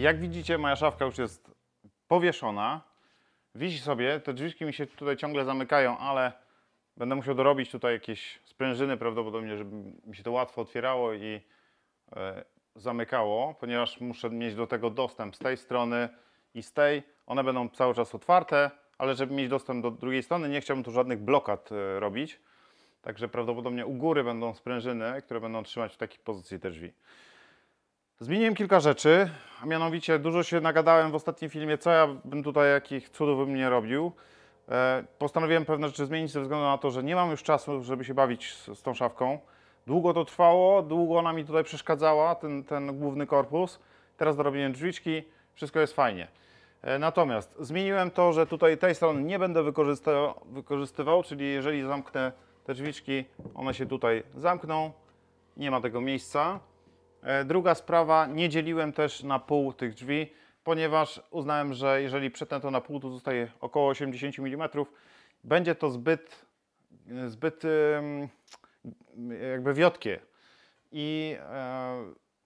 Jak widzicie, moja szafka już jest powieszona. Wisi sobie, te drzwiczki mi się tutaj ciągle zamykają, ale będę musiał dorobić tutaj jakieś sprężyny prawdopodobnie, żeby mi się to łatwo otwierało i zamykało, ponieważ muszę mieć do tego dostęp z tej strony i z tej. One będą cały czas otwarte, ale żeby mieć dostęp do drugiej strony, nie chciałbym tu żadnych blokad robić. Także prawdopodobnie u góry będą sprężyny, które będą trzymać w takiej pozycji te drzwi. Zmieniłem kilka rzeczy, a mianowicie dużo się nagadałem w ostatnim filmie, co ja bym tutaj, jakich cudów bym nie robił. Postanowiłem pewne rzeczy zmienić ze względu na to, że nie mam już czasu, żeby się bawić z tą szafką. Długo to trwało, długo ona mi tutaj przeszkadzała, ten główny korpus. Teraz dorobiłem drzwiczki, wszystko jest fajnie. Natomiast zmieniłem to, że tutaj tej strony nie będę wykorzystywał, czyli jeżeli zamknę te drzwiczki, one się tutaj zamkną, nie ma tego miejsca. Druga sprawa, nie dzieliłem też na pół tych drzwi, ponieważ uznałem, że jeżeli przetnę to na pół, to zostaje około 80 mm. Będzie to zbyt jakby wiotkie.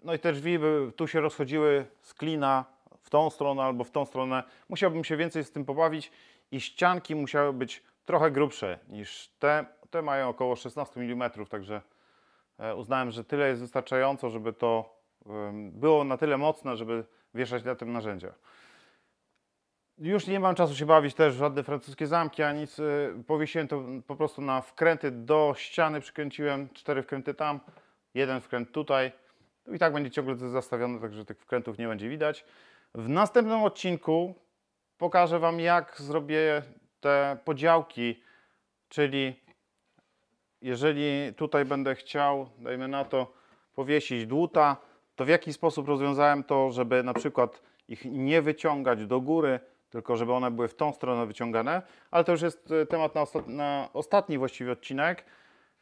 No i te drzwi by tu się rozchodziły z klina w tą stronę albo w tą stronę. Musiałbym się więcej z tym pobawić i ścianki musiały być trochę grubsze niż te. Te mają około 16 mm, także uznałem, że tyle jest wystarczająco, żeby to było na tyle mocne, żeby wieszać na tym narzędzia. Już nie mam czasu się bawić też w żadne francuskie zamki, a nic. Powiesiłem to po prostu na wkręty do ściany, przykręciłem 4 wkręty tam, 1 wkręt tutaj. I tak będzie ciągle to zastawione, także tych wkrętów nie będzie widać. W następnym odcinku pokażę Wam, jak zrobię te podziałki, czyli jeżeli tutaj będę chciał, dajmy na to, powiesić dłuta, to w jaki sposób rozwiązałem to, żeby na przykład ich nie wyciągać do góry, tylko żeby one były w tą stronę wyciągane, ale to już jest temat na ostatni właściwie odcinek.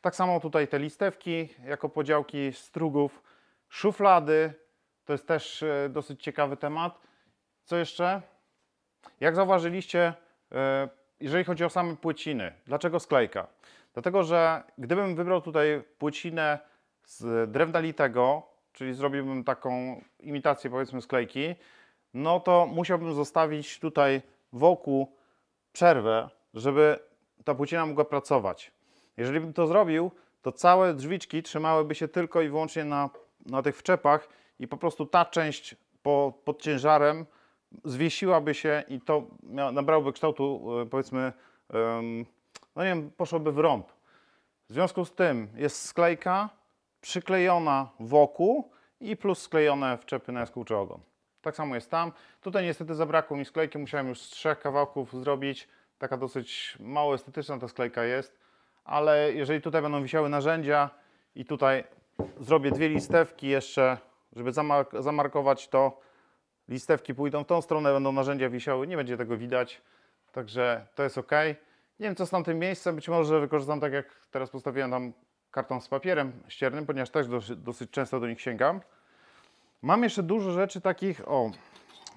Tak samo tutaj te listewki jako podziałki strugów, szuflady, to jest też dosyć ciekawy temat. Co jeszcze? Jak zauważyliście, jeżeli chodzi o same płyciny, dlaczego sklejka? Dlatego, że gdybym wybrał tutaj płycinę z drewna litego, czyli zrobiłbym taką imitację powiedzmy sklejki, no to musiałbym zostawić tutaj wokół przerwę, żeby ta płycina mogła pracować. Jeżeli bym to zrobił, to całe drzwiczki trzymałyby się tylko i wyłącznie na tych wczepach i po prostu ta część pod ciężarem zwiesiłaby się i to nabrałoby kształtu powiedzmy, no nie wiem, poszłoby w rąb. W związku z tym jest sklejka przyklejona wokół i plus sklejone wczepy na jaskółczy ogon. Tak samo jest tam. Tutaj niestety zabrakło mi sklejki, musiałem już z 3 kawałków zrobić. Taka dosyć mało estetyczna ta sklejka jest, ale jeżeli tutaj będą wisiały narzędzia i tutaj zrobię 2 listewki jeszcze, żeby zamarkować to, listewki pójdą w tą stronę, będą narzędzia wisiały, nie będzie tego widać, także to jest ok. Nie wiem, co z tamtym miejscem, być może wykorzystam tak jak teraz postawiłem tam karton z papierem ściernym, ponieważ też dosyć często do nich sięgam. Mam jeszcze dużo rzeczy takich,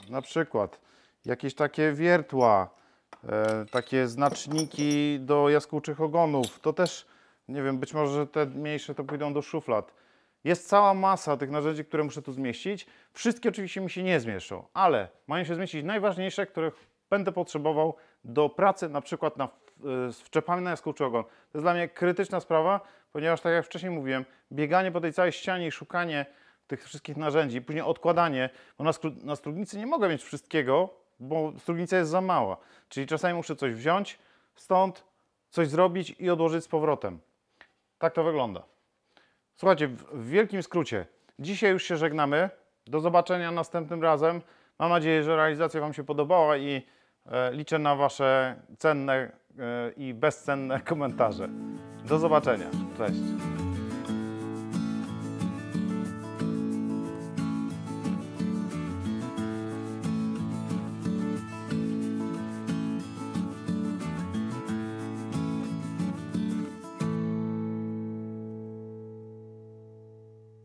na przykład jakieś takie wiertła, takie znaczniki do jaskółczych ogonów, to też, nie wiem, być może te mniejsze to pójdą do szuflad. Jest cała masa tych narzędzi, które muszę tu zmieścić. Wszystkie oczywiście mi się nie zmieszczą, ale mają się zmieścić najważniejsze, których będę potrzebował do pracy, na przykład z wczepami na jaskółczy ogon. To jest dla mnie krytyczna sprawa, ponieważ tak jak wcześniej mówiłem, bieganie po tej całej ścianie i szukanie tych wszystkich narzędzi, później odkładanie, bo na strugnicy nie mogę mieć wszystkiego, bo strugnica jest za mała. Czyli czasami muszę coś wziąć stąd, coś zrobić i odłożyć z powrotem. Tak to wygląda. Słuchajcie, w wielkim skrócie, dzisiaj już się żegnamy. Do zobaczenia następnym razem. Mam nadzieję, że realizacja Wam się podobała i liczę na Wasze cenne i bezcenne komentarze. Do zobaczenia. Cześć.